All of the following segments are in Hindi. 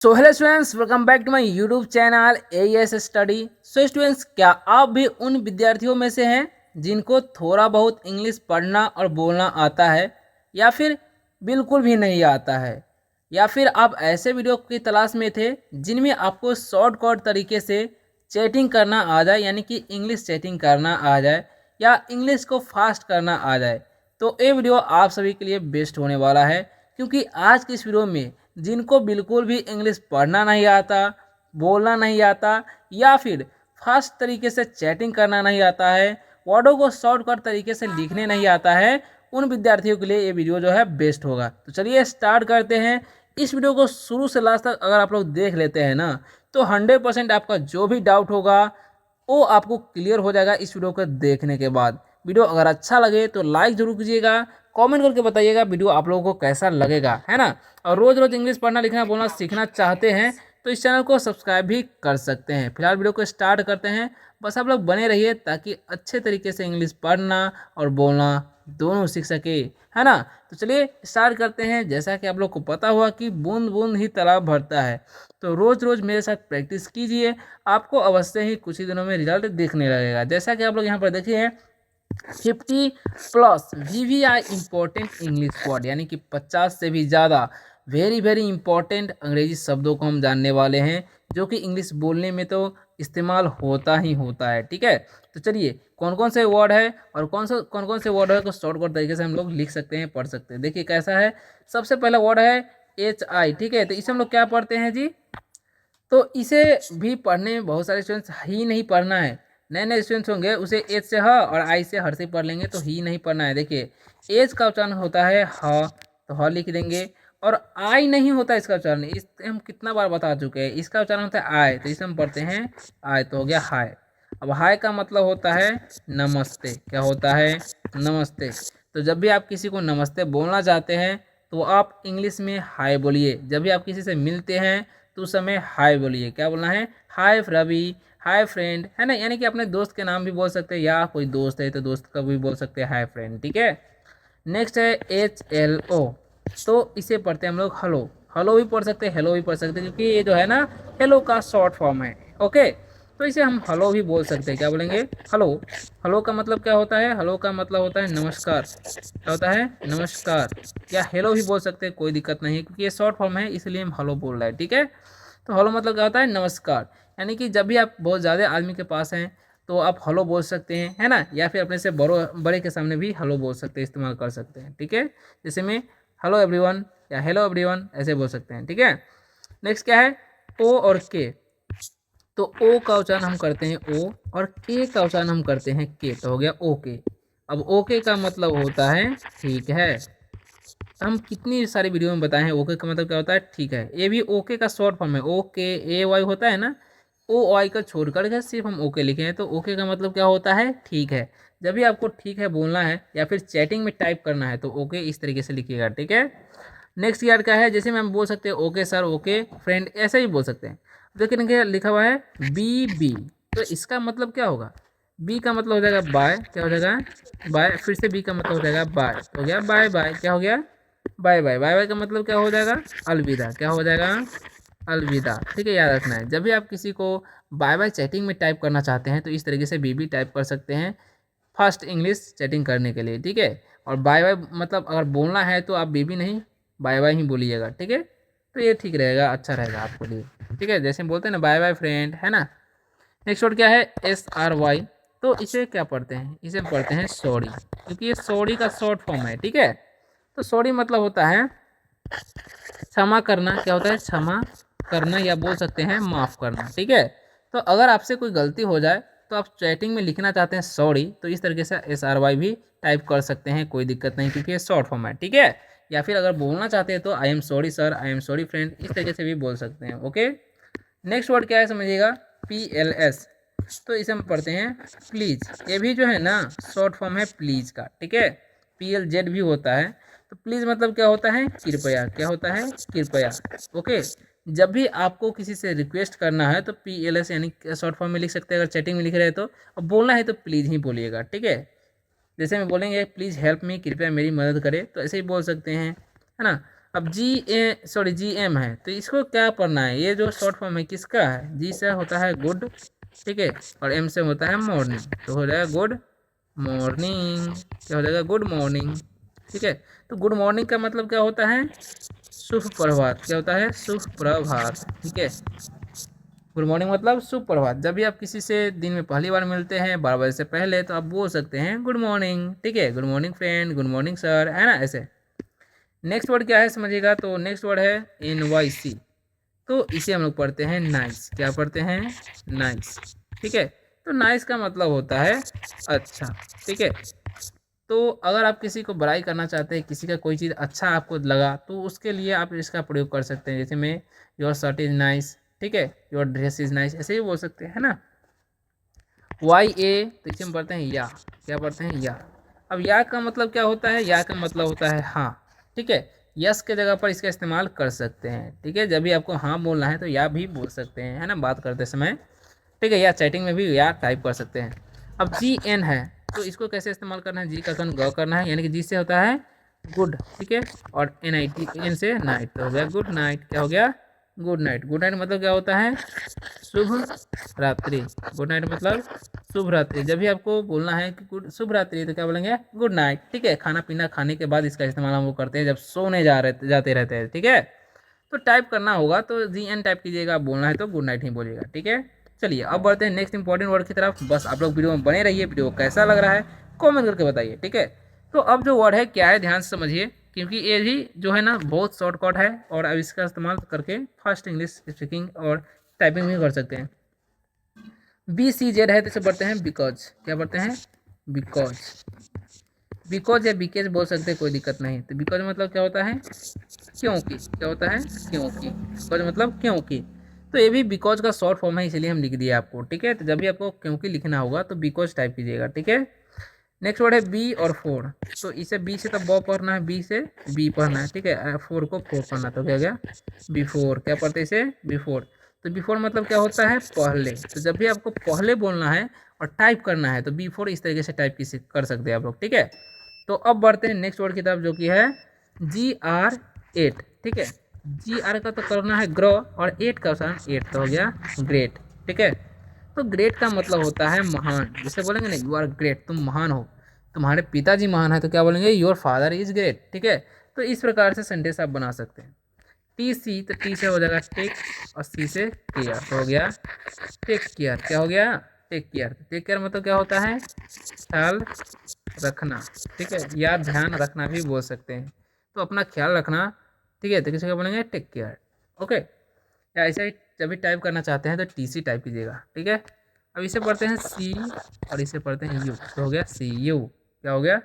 So hello students, welcome back to my YouTube channel AS study. So students, क्या आप भी उन विद्यार्थियों में से हैं जिनको थोड़ा बहुत इंग्लिश पढ़ना और बोलना आता है, या फिर बिल्कुल भी नहीं आता है, या फिर आप ऐसे वीडियो की तलाश में थे जिनमें आपको शॉर्टकट तरीके से चैटिंग करना आ जाए, यानी कि इंग्लिश चैटिंग करना आ जाए या इंग्लिश को फास्ट करना आ जाए। तो ये वीडियो आप सभी के लिए बेस्ट होने वाला है, क्योंकि आज की इस वीडियो में जिनको बिल्कुल भी इंग्लिश पढ़ना नहीं आता, बोलना नहीं आता, या फिर फास्ट तरीके से चैटिंग करना नहीं आता है, वर्डों को शॉर्टकट तरीके से लिखने नहीं आता है, उन विद्यार्थियों के लिए ये वीडियो जो है बेस्ट होगा। तो चलिए स्टार्ट करते हैं। इस वीडियो को शुरू से लास्ट तक अगर आप लोग देख लेते हैं ना, तो 100% आपका जो भी डाउट होगा वो आपको क्लियर हो जाएगा इस वीडियो को देखने के बाद। वीडियो अगर अच्छा लगे तो लाइक जरूर कीजिएगा, कमेंट करके बताइएगा वीडियो आप लोगों को कैसा लगेगा, है ना। और रोज रोज इंग्लिश पढ़ना लिखना बोलना सीखना चाहते हैं तो इस चैनल को सब्सक्राइब भी कर सकते हैं। फिलहाल वीडियो को स्टार्ट करते हैं। बस आप लोग बने रहिए ताकि अच्छे तरीके से इंग्लिश पढ़ना और बोलना दोनों सीख सके, है ना। तो चलिए स्टार्ट करते हैं। जैसा कि आप लोग को पता हुआ कि बूंद बूंद ही तालाब भरता है, तो रोज रोज मेरे साथ प्रैक्टिस कीजिए, आपको अवश्य ही कुछ ही दिनों में रिजल्ट दिखने लगेगा। जैसा कि आप लोग यहाँ पर देखिए 50+ VVI इंपॉर्टेंट इंग्लिश वर्ड, यानी कि 50 से भी ज़्यादा वेरी वेरी इंपॉर्टेंट अंग्रेजी शब्दों को हम जानने वाले हैं, जो कि इंग्लिश बोलने में तो इस्तेमाल होता ही होता है। ठीक है, तो चलिए कौन कौन से वर्ड है और कौन कौन से वर्ड है को शॉर्टकट तरीके से हम लोग लिख सकते हैं, पढ़ सकते हैं। देखिए कैसा है। सबसे पहला वर्ड है HI। ठीक है, तो इसे हम लोग क्या पढ़ते हैं जी, तो इसे भी पढ़ने में बहुत सारे स्टूडेंट्स ही नहीं पढ़ना है। नए नए स्टूडेंट्स होंगे उसे एच से ह और आई से हर से पढ़ लेंगे, तो ही नहीं पढ़ना है। देखिए एच का उच्चारण होता है ह, तो ह लिख देंगे। और आई नहीं होता इसका उच्चारण, इस हम कितना बार बता चुके हैं। इसका उच्चारण होता है आय, तो इसे हम पढ़ते हैं आय, तो हो गया हाय। अब हाय का मतलब होता है नमस्ते। क्या होता है? नमस्ते। तो जब भी आप किसी को नमस्ते बोलना चाहते हैं तो आप इंग्लिश में हाय बोलिए। जब भी आप किसी से मिलते हैं तो उस समय हाय बोलिए। क्या बोलना है? हाय रवि, हाय फ्रेंड, है ना। यानी कि अपने दोस्त के नाम भी बोल सकते हैं, या कोई दोस्त है तो दोस्त का भी बोल सकते हैं हाय फ्रेंड। ठीक है, नेक्स्ट है HLO। तो इसे पढ़ते हैं हम लोग हेलो। हेलो भी पढ़ सकते हैं, हेलो भी पढ़ सकते हैं, क्योंकि ये जो है ना हेलो का शॉर्ट फॉर्म है। ओके, तो इसे हम हेलो भी बोल सकते हैं। क्या बोलेंगे? हेलो। हेलो का मतलब क्या होता है? हेलो का मतलब होता है नमस्कार। क्या होता है? नमस्कार। या हेलो भी बोल सकते हैं, कोई दिक्कत नहीं है, क्योंकि ये शॉर्ट फॉर्म है इसलिए हम हेलो बोल रहे हैं। ठीक है, तो हेलो मतलब क्या होता है? नमस्कार। यानी कि जब भी आप बहुत ज़्यादा आदमी के पास हैं तो आप हेलो बोल सकते हैं, है ना। या फिर अपने से बड़े के सामने भी हेलो बोल सकते हैं, इस्तेमाल कर सकते हैं। ठीक है, जैसे में हेलो एवरीवन या हेलो एवरीवन ऐसे बोल सकते हैं। ठीक है, नेक्स्ट क्या है? ओ और के। तो ओ का उच्चारण हम करते हैं ओ, और के का उच्चारण हम करते हैं के, तो हो गया ओके। अब ओके का मतलब होता है ठीक है। हम कितनी सारी वीडियो में बताए हैं ओके का मतलब क्या होता है, ठीक है। ये भी ओके का शॉर्ट फॉर्म है। ओके AY होता है ना, ओ वाई का छोड़ करके सिर्फ हम ओके लिखे हैं, तो ओके का मतलब क्या होता है? ठीक है। जब भी आपको ठीक है बोलना है या फिर चैटिंग में टाइप करना है तो ओके इस तरीके से लिखिएगा। ठीक है, नेक्स्ट यार क्या है, जैसे में हम बोल सकते हैं ओके सर, ओके फ्रेंड, ऐसे ही बोल सकते हैं। देखिए लिखा हुआ है BB, तो इसका मतलब क्या होगा? बी का मतलब हो जाएगा बाय। क्या हो जाएगा? बाय। फिर से बी का मतलब हो जाएगा बाय, तो हो गया बाय बाय। क्या हो गया? Bye bye. बाय बाय का मतलब क्या हो जाएगा? अलविदा। क्या हो जाएगा? अलविदा। ठीक है, याद रखना है। जब भी आप किसी को बाय बाय चैटिंग में टाइप करना चाहते हैं तो इस तरीके से बीबी टाइप कर सकते हैं, फास्ट इंग्लिश चैटिंग करने के लिए। ठीक है, और बाय बाय मतलब अगर बोलना है तो आप बीबी नहीं बाय बाय ही बोलिएगा। ठीक है, तो ये ठीक रहेगा, अच्छा रहेगा आपके लिए। ठीक है, जैसे हम बोलते हैं ना बाय बाय फ्रेंड, है ना। नेक्स्ट वर्ड क्या है? SRY। तो इसे क्या पढ़ते हैं? इसे पढ़ते हैं सॉरी, क्योंकि ये सॉरी का शॉर्ट फॉर्म है। ठीक है, तो सॉरी मतलब होता है क्षमा करना। क्या होता है? क्षमा करना, या बोल सकते हैं माफ़ करना। ठीक है, तो अगर आपसे कोई गलती हो जाए तो आप चैटिंग में लिखना चाहते हैं सॉरी, तो इस तरीके से SRY भी टाइप कर सकते हैं, कोई दिक्कत नहीं, क्योंकि ये शॉर्ट फॉर्म है। ठीक है, या फिर अगर बोलना चाहते हैं तो I am sorry sir, I am sorry friend, इस तरीके से भी बोल सकते हैं। ओके, नेक्स्ट वर्ड क्या है समझिएगा? PLS। तो इसे हम पढ़ते हैं प्लीज़। ये भी जो है ना शॉर्ट फॉर्म है प्लीज़ का। ठीक है, PLZ भी होता है। तो प्लीज़ मतलब क्या होता है? कृपया। क्या होता है? कृपया। ओके, जब भी आपको किसी से रिक्वेस्ट करना है तो PLS यानी शॉर्ट फॉर्म में लिख सकते हैं। अगर चैटिंग में लिख रहे हैं तो अब बोलना है तो प्लीज़ ही बोलिएगा। ठीक है, जैसे में बोलेंगे प्लीज़ हेल्प मी, कृपया मेरी मदद करें, तो ऐसे ही बोल सकते हैं, है ना। अब जी एम है तो इसको क्या पढ़ना है, ये जो शॉर्ट फॉर्म है किसका है, जी से होता है गुड, ठीक है, और एम से होता है मॉर्निंग, तो हो जाएगा गुड मॉर्निंग, क्या हो जाएगा गुड मॉर्निंग, ठीक है। तो गुड मॉर्निंग का मतलब क्या होता है, शुभ प्रभात, क्या होता है शुभ प्रभात, ठीक है। गुड मॉर्निंग मतलब शुभ प्रभात। जब भी आप किसी से दिन में पहली बार मिलते हैं 12 बजे से पहले तो आप बोल सकते हैं गुड मॉर्निंग, ठीक है, good morning friend, good morning sir, है ना ऐसे। नेक्स्ट वर्ड क्या है समझिएगा, तो नेक्स्ट वर्ड है NYC, तो इसे हम लोग पढ़ते हैं नाइस, क्या पढ़ते हैं नाइस, ठीक है। तो नाइस का मतलब होता है अच्छा, ठीक है। तो अगर आप किसी को बड़ाई करना चाहते हैं, किसी का कोई चीज़ अच्छा आपको लगा तो उसके लिए आप इसका प्रयोग कर सकते हैं, जैसे में योर शर्ट इज़ नाइस, ठीक है, योर ड्रेस इज़ नाइस, ऐसे ही बोल सकते हैं, है ना। YA तो इसे हम पढ़ते हैं या, क्या पढ़ते हैं या। अब या का मतलब क्या होता है, या का मतलब होता है हाँ, ठीक है। यस के जगह पर इसका इस्तेमाल कर सकते हैं, ठीक है, जब भी आपको हाँ बोलना है तो या भी बोल सकते हैं, है ना, बात करते समय, ठीक है, या चैटिंग में भी या टाइप कर सकते हैं। अब GN है तो इसको कैसे इस्तेमाल करना है, जी का कन ग करना है, यानी कि जी से होता है गुड, ठीक है, और NIT एन से नाइट, तो हो गया गुड नाइट, क्या हो गया गुड नाइट। गुड नाइट मतलब क्या होता है शुभ रात्रि, गुड नाइट मतलब शुभ रात्रि। जब भी आपको बोलना है कि गुड शुभ रात्रि तो क्या बोलेंगे गुड नाइट, ठीक है। खाना पीना खाने के बाद इसका इस्तेमाल हम लोग करते हैं जब सोने जाते रहते हैं, ठीक है। तो टाइप करना होगा तो GN टाइप कीजिएगा, बोलना है तो गुड नाइट ही बोलिएगा, ठीक है। चलिए अब बढ़ते हैं नेक्स्ट इंपॉर्टेंट वर्ड की तरफ। बस आप लोग वीडियो में बने रहिए, वीडियो कैसा लग रहा है कमेंट करके बताइए, ठीक है। तो अब जो वर्ड है क्या है ध्यान से समझिए, क्योंकि ये भी जो है ना बहुत शॉर्टकट है और अब इसका इस्तेमाल करके फास्ट इंग्लिश स्पीकिंग और टाइपिंग भी कर सकते हैं। BCZ है तो इसे पढ़ते हैं बिकॉज, क्या पढ़ते हैं बिकॉज, बिकॉज या बिकेज बोल सकते हैं, कोई दिक्कत नहीं। तो बिकॉज मतलब क्या होता है क्योंकि, क्या होता है क्योंकि, बिकॉज मतलब क्योंकि। तो ये भी बिकॉज का शॉर्ट फॉर्म है इसलिए हम लिख दिए आपको, ठीक है। तो जब भी आपको क्योंकि लिखना होगा तो बिकॉज टाइप कीजिएगा, ठीक है। नेक्स्ट वर्ड है बी और फोर, तो इसे बी से तो ब पढ़ना है, बी से बी पढ़ना है, ठीक है, फोर को फोर पढ़ना, तो क्या गया बिफोर, क्या पढ़ते हैं इसे बिफोर। तो बिफोर मतलब क्या होता है पहले, तो जब भी आपको पहले बोलना है और टाइप करना है तो बिफोर इस तरीके से टाइप कर सकते हैं आप लोग, ठीक है। तो अब बढ़ते हैं नेक्स्ट वर्ड की तरफ जो कि है GR8, ठीक है। GR का तो करना है ग्रो और 8 का साइन 8 तो हो गया ग्रेट, ठीक है। तो ग्रेट का मतलब होता है महान, जैसे बोलेंगे ना यू आर ग्रेट, तुम महान हो, तुम्हारे पिताजी महान है तो क्या बोलेंगे योर फादर इज ग्रेट, ठीक है। तो इस प्रकार से सेंटेंस आप बना सकते हैं। TC तो टी से हो जाएगा टेक और C से केयर, तो हो गया टेक केयर, क्या हो गया टेक केयर। टेक केयर मतलब क्या होता है ख्याल रखना, ठीक है, या ध्यान रखना भी बोल सकते हैं। तो अपना ख्याल रखना, ठीक है, तो किसी को बोलेंगे टेक केयर, ओके। या ऐसा ही जब भी टाइप करना चाहते हैं तो TC टाइप कीजिएगा, ठीक है। अब इसे पढ़ते हैं C और इसे पढ़ते हैं U, तो हो गया CU, क्या हो गया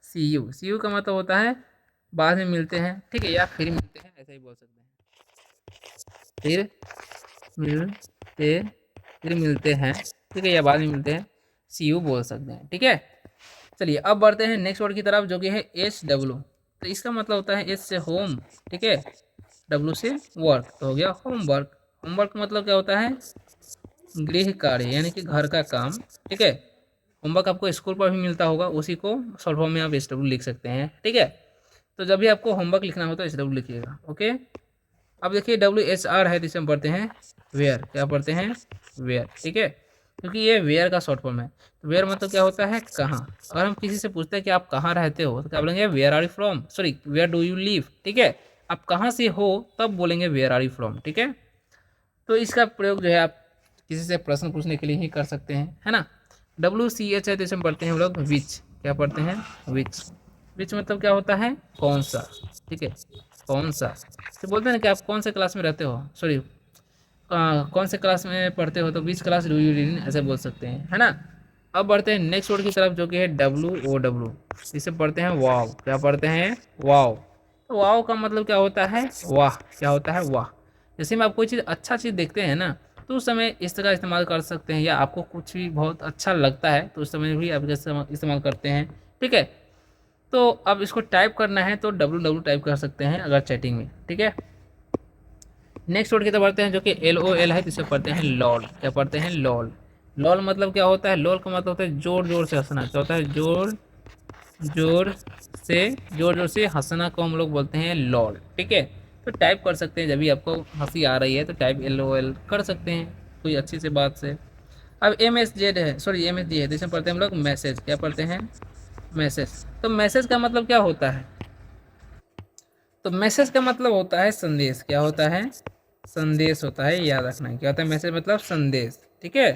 CU। CU का मतलब होता है बाद में मिलते हैं, ठीक है, या फिर मिलते हैं, ऐसा ही बोल सकते हैं, फिर मिलते, फिर मिलते हैं, ठीक है, या बाद में मिलते हैं, CU बोल सकते हैं, ठीक है। चलिए अब बढ़ते हैं नेक्स्ट वर्ड की तरफ जो कि है SW, तो इसका मतलब होता है S से होम, ठीक है, W से वर्क, तो हो गया होमवर्क। होमवर्क मतलब क्या होता है गृह कार्य, यानी कि घर का काम, ठीक है। होमवर्क आपको स्कूल पर भी मिलता होगा, उसी को शॉर्ट फॉर्म में आप SW लिख सकते हैं, ठीक है। तो जब भी आपको होमवर्क लिखना हो तो SW लिखिएगा, ओके। अब देखिए WHR है तो इसे हम पढ़ते हैं वेयर, क्या पढ़ते हैं वेयर, ठीक है, क्योंकि ये वेयर का शॉर्ट फॉर्म है। तो वेयर मतलब क्या होता है कहाँ। अगर हम किसी से पूछते हैं कि आप कहाँ रहते हो तो क्या बोलेंगे where are you from, sorry where do you live, ठीक है। आप कहाँ से हो तब बोलेंगे वेयर आर यू फ्रॉम, ठीक है। तो इसका प्रयोग जो है आप किसी से प्रश्न पूछने के लिए ही कर सकते हैं, है ना। WCH है तो इसे हम पढ़ते हैं हम लोग विच, क्या पढ़ते हैं विच। विच मतलब क्या होता है कौन सा, ठीक है, कौन सा। तो बोलते हैं ना कि आप कौन से क्लास में रहते हो, सॉरी कौन से क्लास में पढ़ते हो, तो which class do you read, ऐसे बोल सकते हैं, है ना। अब बढ़ते हैं नेक्स्ट वर्ड की तरफ जो कि है WOW, इसे पढ़ते हैं वाव, क्या पढ़ते हैं वाव। तो वाव का मतलब क्या होता है वाह, क्या होता है वाह। जैसे में आप कोई चीज़ अच्छा चीज़ देखते हैं ना तो उस समय इस तरह इस्तेमाल कर सकते हैं, या आपको कुछ भी बहुत अच्छा लगता है तो उस समय भी आप इस्तेमाल करते हैं, ठीक है। तो अब इसको टाइप करना है तो WW टाइप कर सकते हैं अगर चैटिंग में, ठीक है। नेक्स्ट वर्ड की तरफ बढ़ते हैं जो कि LOL है, तो इसे पढ़ते हैं लॉल, क्या पढ़ते हैं लॉल। लॉल मतलब क्या होता है, लॉल का मतलब होता है जोर जोर से हंसना, क्या होता है जोर जोर से, जोर जोर से हंसना को हम लोग बोलते हैं लॉल। ठीक है, तो टाइप कर सकते हैं, जब भी आपको हंसी आ रही है तो टाइप LOL कर सकते हैं कोई अच्छी सी बात से। अब MSZ है, सॉरी MSG है, तो इसमें पढ़ते हैं हम लोग मैसेज। क्या पढ़ते हैं? मैसेज। तो मैसेज का मतलब क्या होता है? तो मैसेज का मतलब होता है संदेश। क्या होता है? संदेश होता है, याद रखना है। क्या होता है? मैसेज मतलब संदेश। ठीक है,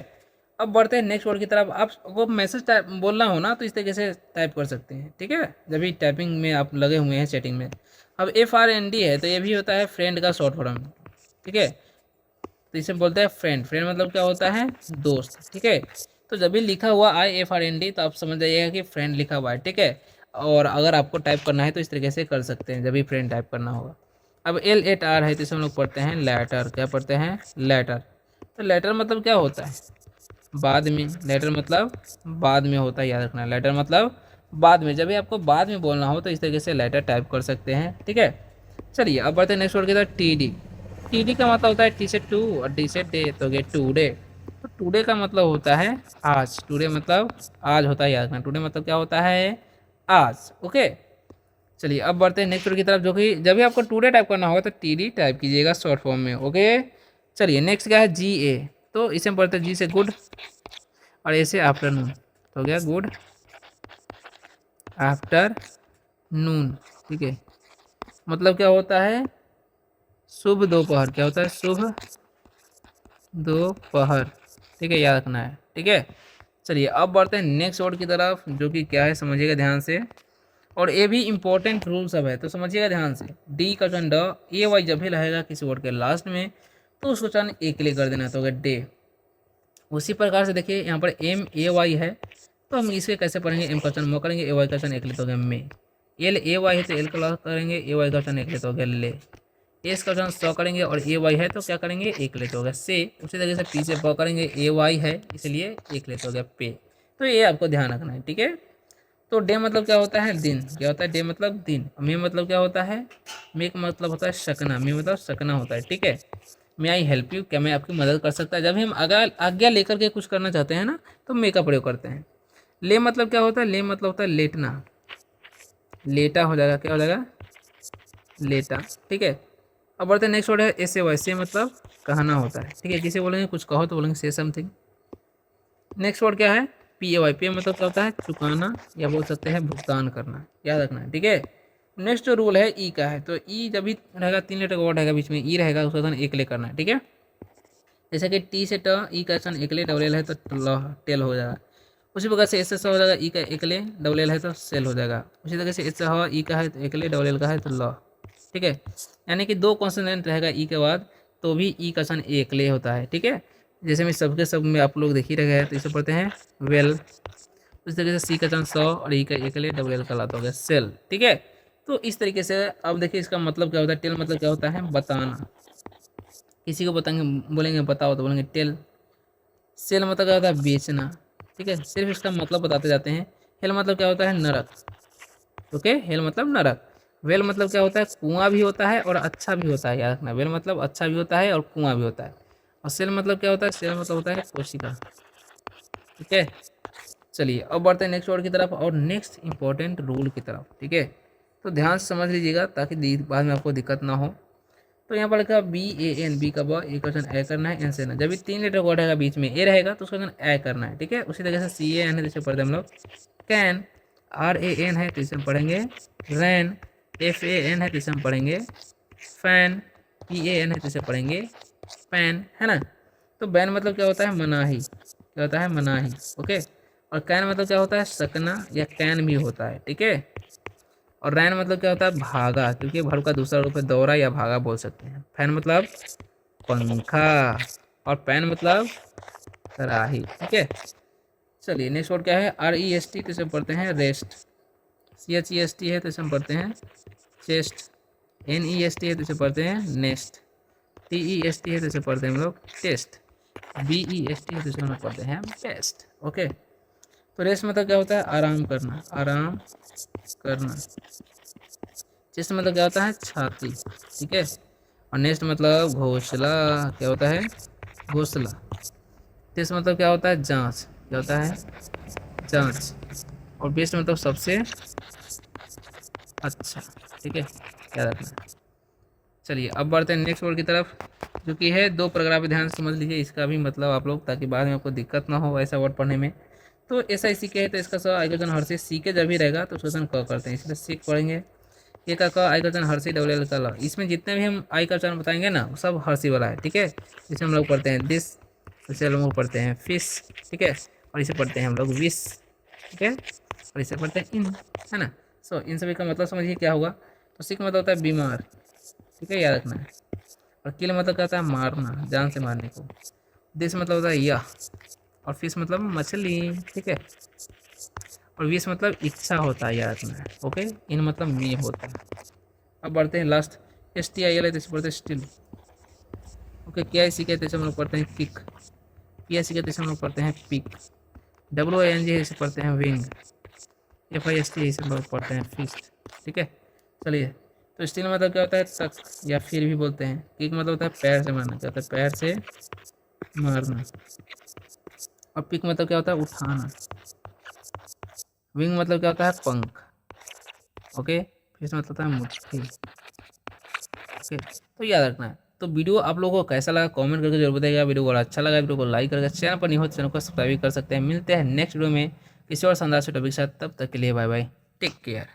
अब बढ़ते हैं नेक्स्ट वर्ड की तरफ। आपको मैसेज टाइप बोलना हो ना तो इस तरीके से टाइप कर सकते हैं। ठीक है, जब भी टाइपिंग में आप लगे हुए हैं चैटिंग में। अब FRND है तो ये भी होता है फ्रेंड का शॉर्ट फॉर्म। ठीक है, तो इसे बोलते हैं फ्रेंड। फ्रेंड मतलब क्या होता है? दोस्त। ठीक है, तो जब भी लिखा हुआ IFRND तो आप समझ जाइएगा कि फ्रेंड लिखा हुआ है। ठीक है, और अगर आपको टाइप करना है तो इस तरीके से कर सकते हैं जब भी फ्रेंड टाइप करना होगा। अब L8R है तो इसे हम लोग पढ़ते हैं लेटर। क्या पढ़ते हैं? लेटर। तो लेटर मतलब क्या होता है? बाद में। लेटर मतलब बाद में होता है, याद रखना। लेटर मतलब बाद में, जब भी आपको बाद में बोलना हो तो इस तरीके से लेटर टाइप कर सकते हैं। ठीक है, चलिए अब बढ़ते हैं नेक्स्ट वर्ड की तरफ। TD। TD का मतलब होता है T से टू और D से डे, तो ये टूडे। तो टूडे का मतलब होता है आज। टूडे मतलब आज होता है, याद रखना। टूडे मतलब क्या होता है? आज। ओके, चलिए अब बढ़ते हैं नेक्स्ट वर्ड की तरफ, जो कि जब भी आपको टूडे टाइप करना होगा तो TD टाइप कीजिएगा शॉर्ट फॉर्म में। ओके, चलिए नेक्स्ट क्या है? GA। तो इसे हम पढ़ते हैं G से गुड और A से आफ्टरनून, तो हो गया गुड आफ्टरनून। ठीक है, मतलब क्या होता है? शुभ दोपहर। क्या होता है? शुभ दोपहर। ठीक है, याद रखना है। ठीक है, चलिए अब बढ़ते हैं नेक्स्ट वर्ड की तरफ, जो कि क्या है समझिएगा ध्यान से। और ये भी इंपॉर्टेंट रूल सब है, तो समझिएगा ध्यान से। डी का चन ड AY जब भी रहेगा किसी वर्ड के लास्ट में तो उसको चन एक ले कर देना, तो होगा डे। उसी प्रकार से देखिए यहाँ पर MAY है तो हम इसे कैसे पढ़ेंगे? एम का चन मो करेंगे, AY का चन एक ले तो होगा मे। LAY है तो एल का करेंगे, AY का चन एक ले तो होगा ले। एस का ऑप्शन 100 करेंगे और AY है तो क्या करेंगे? एक लेते हो गया से। उसी तरीके से पी से प करेंगे, AY है इसलिए एक लेते हो गया पे। तो ये आपको ध्यान रखना है। ठीक है, तो डे मतलब क्या होता है? दिन। क्या होता है? डे मतलब दिन। मे मतलब क्या होता है? मे का मतलब होता है शकना। मे मतलब शकना होता है। ठीक है, मे आई हेल्प यू, क्या मैं आपकी मदद कर सकता है? जब हम आज्ञा लेकर के कुछ करना चाहते हैं ना तो मे का प्रयोग करते हैं। ले मतलब क्या होता है? ले मतलब होता है लेटना। लेटा हो जाएगा, क्या हो जाएगा? लेटा। ठीक है, अब बढ़ते हैं नेक्स्ट वर्ड है ऐसे। वैसे मतलब कहना होता है। ठीक है, किसी बोलेंगे कुछ कहो तो बोलेंगे से समथिंग। नेक्स्ट वर्ड क्या है? PAY। पे मतलब क्या होता है? चुकाना या बोल सकते हैं भुगतान करना, याद रखना है। ठीक है, नेक्स्ट जो रूल है ई का है, तो ई जब भी रहेगा 3 लेटर का वर्ड रहेगा बीच में ई रहेगा उसका सन एक ले करना है। ठीक है, जैसे कि टी से ट ई का सन एक ले डबल एल है तो टेल हो जाएगा। उसी प्रकार से ऐसे हो जाएगा, ई का एक ले डबल एल है तो सेल हो जाएगा। उसी तरह से ऐसे हो ई का है तो एक ले डबल एल का है तो लॉ। ठीक है, यानी कि 2 कॉन्सोनेंट रहेगा ई के बाद तो भी ई का सन एक ले होता है। ठीक है, जैसे में सबके सब में आप लोग देख ही रहे हैं, तो इसे पढ़ते हैं वेल। उस तरीके से सी का चांस 100 और ई का एक ले डबल एल का लाता हो गया सेल। ठीक है, तो इस तरीके से अब देखिए इसका मतलब क्या होता है? टेल मतलब क्या होता है? बताना। किसी को बताएंगे बोलेंगे बताओ तो बोलेंगे टेल। सेल मतलब क्या होता है? बेचना। ठीक है, सिर्फ इसका मतलब बताते जाते हैं। हेल मतलब क्या होता है? नरक। ओके, हेल मतलब नरक। वेल मतलब क्या होता है? कुआं भी होता है और अच्छा भी होता है, याद रखना। वेल मतलब अच्छा भी होता है और कुआं भी होता है। और सेल मतलब क्या होता है? सेल मतलब होता है कोशिका। ठीक है, चलिए अब बढ़ते हैं नेक्स्ट वर्ड की तरफ और नेक्स्ट इंपॉर्टेंट रूल की तरफ। ठीक है, तो ध्यान से समझ लीजिएगा ताकि बाद में आपको दिक्कत ना हो। तो यहाँ पर लिखा BAN, बी का ब, ए का ए करना है, एन से ना। जब भी 3 लेटर वर्ड रहेगा बीच में ए रहेगा तो उसका ए करना है। ठीक है, उसी तरीके से CAN है तो इसे पढ़ते हम लोग कैन। RAN है तो इसे हम पढ़ेंगे रैन। FAN है तो इसे हम पढ़ेंगे फैन। PAN है तो इसे पढ़ेंगे पैन, है ना। तो बैन मतलब क्या होता है? मनाही। क्या होता है? मनाही। ओके, और कैन मतलब क्या होता है? सकना या कैन भी होता है। ठीक है, और रैन मतलब क्या होता है? भागा, क्योंकि वर्ब का दूसरा रूप है दौड़ा या भागा बोल सकते हैं। फैन मतलब पंखा और पैन मतलब कराही। ठीक है, चलिए नेक्स्ट वर्ड क्या है? REST तो इसे पढ़ते हैं रेस्ट। CHEST है तो इसे हम पढ़ते हैं चेस्ट। NEST है तो इसे पढ़ते हैं नेस्ट। TEST है तो इसे पढ़ते हैं हम लोग टेस्ट। BEST है तो इसे हम लोग पढ़ते हैं बेस्ट। ओके, तो रेस्ट मतलब क्या होता है? आराम करना। आराम करना। चेस्ट मतलब क्या होता है? छाती। ठीक है, और नेक्स्ट मतलब घोंसला। क्या होता है? घोंसला। टेस्ट मतलब क्या होता है? जांच। क्या होता है? जांच। और बेस्ट मतलब सबसे अच्छा। ठीक है, याद रखना। चलिए अब बढ़ते हैं नेक्स्ट वर्ड की तरफ, जो कि है दो पैराग्राफ। ध्यान से समझ लीजिए इसका भी मतलब आप लोग, ताकि बाद में आपको दिक्कत ना हो ऐसा वर्ड पढ़ने में। तो ऐसा इसी के है, तो इसका स आइकन हर से सी के जब भी रहेगा तो उसका क करते हैं, इसलिए सीख पढ़ेंगे। ये का क आई का चन हर्षी डबल एल का ल। इसमें जितने भी हम आई का चन बताएंगे ना वो सब हर्षी वाला है। ठीक है, जिसे हम लोग पढ़ते हैं दिस, इसे हम लोग पढ़ते हैं फिश। ठीक है, और इसे पढ़ते हैं हम लोग विश। ठीक है, और इसे पढ़ते हैं इन, है ना। सो इन सभी का मतलब समझिए क्या होगा। तो सिक मतलब होता है बीमार। ठीक है, याद रखना है। और किल मतलब क्या होता है, मारना, जान से मारने को। दिस मतलब होता है यह। और फिश मतलब मछली। ठीक है, और विश मतलब इच्छा होता है, याद रखना है। ओके, इन मतलब में होता है। अब बढ़ते हैं last, S T I L है तो इसे पढ़ते हैं स्टिल। ओके, क्या इसी कहते हैं हम लोग पढ़ते हैं किक। पी एस सी कहते हैं हम लोग पढ़ते हैं pick. W I N G है इसे पढ़ते हैं wing. F I S T इसे हम लोग पढ़ते हैं फिस्ट। ठीक है, चलिए। तो स्टिल मतलब क्या होता है, तक या फिर भी बोलते हैं। किक मतलब होता है पैर से मारना, क्या होता है, पैर से मारना। और पिक मतलब क्या होता है, उठाना। विंग मतलब क्या होता है, पंख। ओके, फिस्ट मतलब होता है मुट्ठी। ओके, तो याद रखना है। तो वीडियो आप लोगों को कैसा लगा कमेंट करके जरूर बताइएगा। वीडियो को अच्छा लगा वीडियो को लाइक करके, चैनल पर नहीं हो तो चैनल को सब्सक्राइब कर सकते हैं। मिलते हैं नेक्स्ट वीडियो में किसी और शानदार से टॉपिक के साथ, तब तक के लिए बाय बाय, टेक केयर।